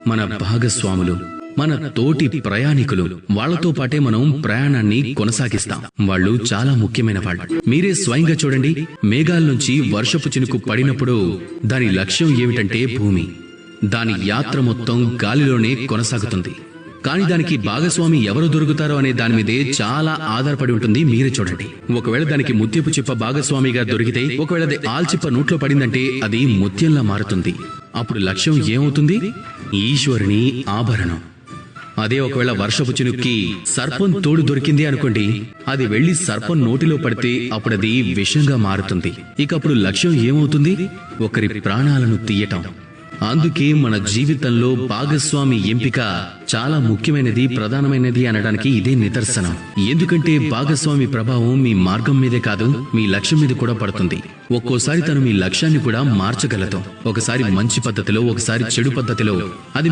మన భాగస్వాములు, మన తోటి ప్రయాణికులు, వాళ్లతో పాటే మనం ప్రయాణాన్ని కొనసాగిస్తాం. వాళ్ళు చాలా ముఖ్యమైన వాళ్ళు. మీరే స్వయంగా చూడండి, మేఘాల నుంచి వర్షపు చినుకు పడినప్పుడు దాని లక్ష్యం ఏమిటంటే భూమి. దాని యాత్ర మొత్తం గాలిలోనే కొనసాగుతుంది. కానీ దానికి భాగస్వామి ఎవరు దొరుకుతారో అనే దాని మీదే చాలా ఆధారపడి ఉంటుంది. మీరే చూడండి, ఒకవేళ దానికి ముత్యపు చిప్ప భాగస్వామిగా దొరికితే, ఒకవేళ అది ఆల్చిప్ప నోట్లో పడిందంటే అది ముత్యంలా మారుతుంది. అప్పుడు లక్ష్యం ఏమవుతుంది? ఈశ్వరుని ఆభరణం. అదే ఒకవేళ వర్షపు చినుక్కి సర్పం తోడు దొరికింది అనుకోండి, అది వెళ్లి సర్పం నోటిలో పడితే అప్పుడు అది విషంగా మారుతుంది. ఇక అప్పుడు లక్ష్యం ఏమవుతుంది? ఒకరి ప్రాణాలను తీయటం. అందుకే మన జీవితంలో భాగస్వామి ఎంపిక చాలా ముఖ్యమైనది, ప్రధానమైనది అనడానికి ఇదే నిదర్శనం. ఎందుకంటే భాగస్వామి ప్రభావం మీ మార్గం మీదే కాదు, మీ లక్ష్యం మీద కూడా పడుతుంది. ఒక్కోసారి తను మీ లక్ష్యాన్ని కూడా మార్చగలదు. ఒకసారి మంచి పద్ధతిలో, ఒకసారి చెడు పద్ధతిలో. అది